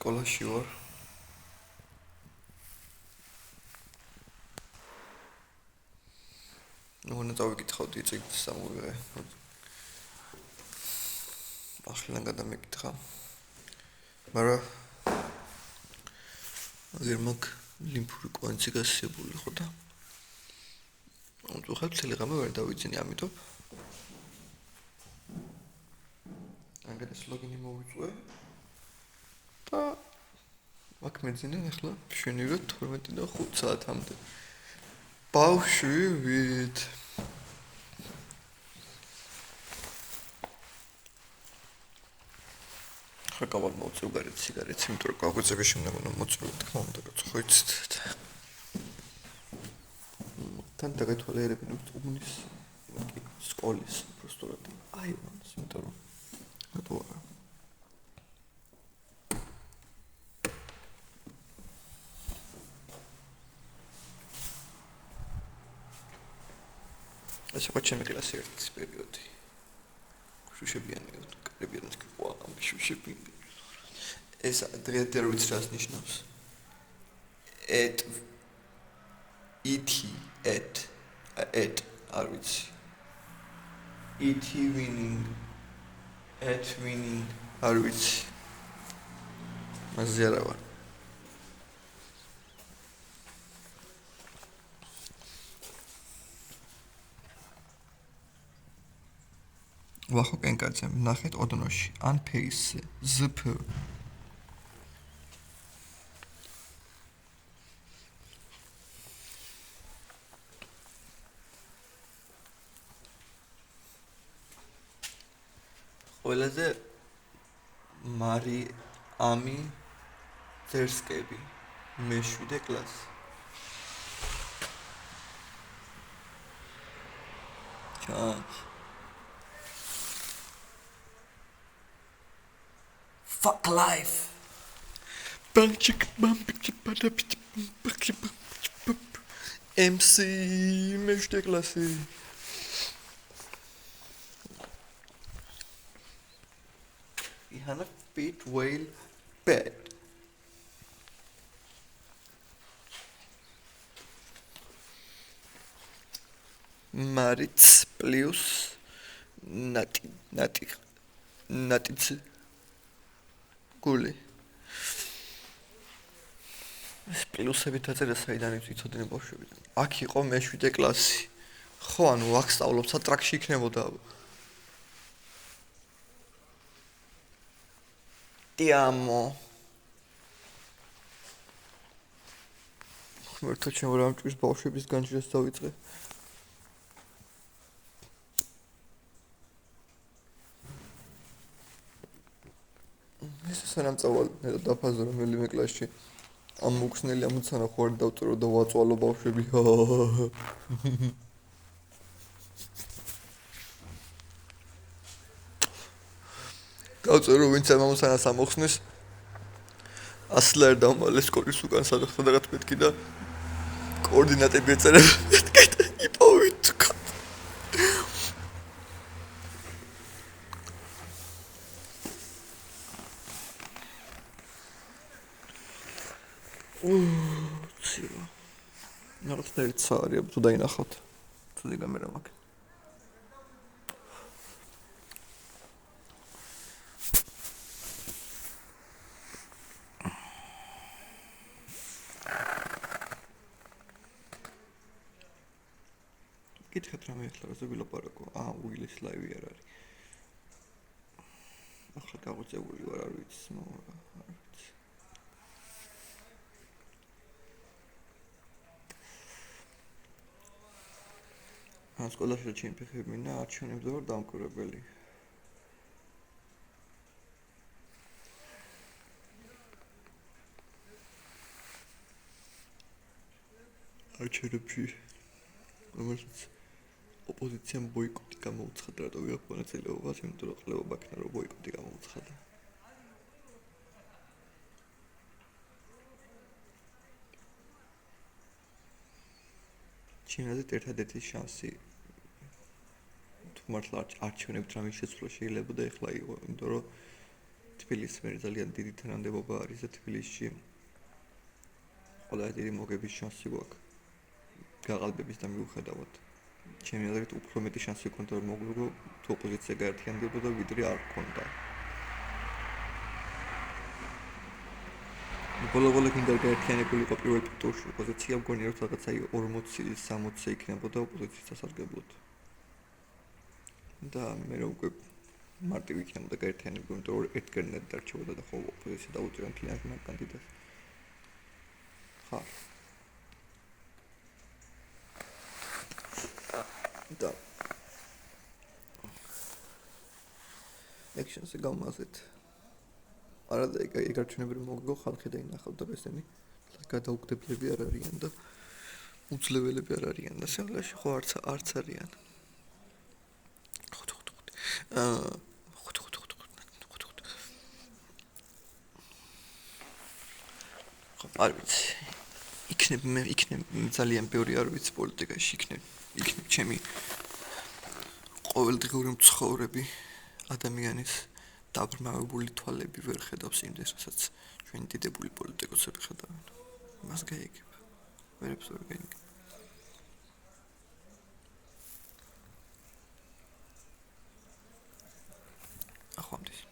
სკოლაში ვარ. უნდა დავიკითხავდი წიგნს სამოვიღე. ახლიდან გადამეკითხა. მაგრამ აღარ მაქვს ლიმფური კვანძი გასიებული ხო და უწუხებ თელეგრამი ვერ დავიძინე, ამიტომ აგერეს ლოგინი მოვიწვე და აქ მეძინე ახლა შენივად 12:05 საათამდე. ბავშვით ხაკავად მოვწევ გარეთ სიგარეტს, იმიტომ რომ გაგვეცე შემდეგ უნდა მოწვევ, თქმა უნდა, ხო იცით. თან დაგათვალიერებინებ წუგნის სკოლის პროსტორად აივანს, იმიტომ რომ რატო არა. ეს იყო ჩემი კლასის პერიოდი. შუშებიანი კარებიანი თქვა ამ შუშები. ეს დღეა როიც რას ნიშნავს? et არ ვიცი. et winning at winning არ ვიცი. მასზე არა ვარ. ვახო კენკაძე, ნახეთ ოდნოში, ან ფეისზე, ზფ. ყველაზე მარი ამი ძერსკები მე-7 კლასი. ჩანს. Fuck life. Banchik bambik padapit MC მე-7 კლასი. We had a bit whale bed. Maritz plus Natitz გული. ეს პლუსები დაწერა საიდან იცოდნენ ბავშვები. აქ იყო მე-7 კლასი. ხო, ანუ აქ სწავლობ სატრაქში იქნებოდა. Tiamo. მერტო ჩემ რამჭვის ბავშვების განჭირას დავიწყე. ეს სანამწავალი დაფაზო რომელიმე კლასში. ამ მოხსნელი ამოცანა ხوار დავწერო და ვაწვალო ბავშვები. დავწერო ვინც ამ ამოცანას ამოხსნის 100 ლარი დავმალე სკოლის უკან სადღაც მეთქი და კოორდინატები ეწერა მეთქი და იპოვით. ცივა. ნახეთ ერთ საარია თუ დაინახავთ. თუ დგამერა მაქვს. გითხეთ რამე ახლა რაზე ვილაპარაკო? უილის ლაივი არ არის. ახლა გაღვწეული ვარ, არ ვიცი, არ ვიცი. სკოლაში რა ჩემი ფეხები მინდა, არჩევნებზე ვარ დამკვირვებელი. არჩევნებში რომელსაც ოპოზიციამ ბოიკოტი გამოუცხადა, რატო ვიღებ მონაწილეობას, იმიტომ რომ ყლეობა იქნა რომ ბოიკოტი გამოუცხადა. ჩინაზე ერთადერთი შანსი თუ მართლა არჩევნებით რამე შეცვლა შეიძლებოდა ეხლა იყო, იმიტომ რომ თბილისს მე ძალიან დიდი თანამდებობა არის და თბილისში ყველა დიდი მოგების შანსი გვაქვს გაყალბების და მიუხედავად ჩემი აზრით უფრო მეტი შანსი ჰქონდა რომ მოგვიგო თუ ოპოზიცია გაერთიანდებოდა ვიდრე არ ჰქონდა ბოლო-ბოლო კიდევ გაერთიანებულიყო პირველ ტურში ოპოზიცია მგონი რომ რაღაცა 40-60 იქნებოდა ოპოზიციის სასარგებლოდ და მე რომ უკვე მარტივი იქნებოდა გაერთიანებული იმიტომ რომ ერთგერნად დარჩებოდა და ხოლმე ოპოზიცია დაუჭირა მთლიანად კანდიდატს ხა და ექშენზე გამაზეთ არა და ეგ არჩევნები მოგიგო ხალხი დაინახავდა და ესენი გადაუგდებლები არ არიან და უძლებელები არ არიან და სიამოვნებაში ხო არც არიან არ ვიცი იქნებ ძალიან ბევრი არ ვიცი პოლიტიკაში იქნებ ჩემი ყოველდღიური მცხოვრები ადამიანის დაბრმავებული თვალები ვერ ხედავს იმდეს, რასაც ჩვენი დიდებული პოლიტიკოსები ხედავენ. მას გაიგებ. ვერაფერს ვერ გაიგებ. ახვამდის.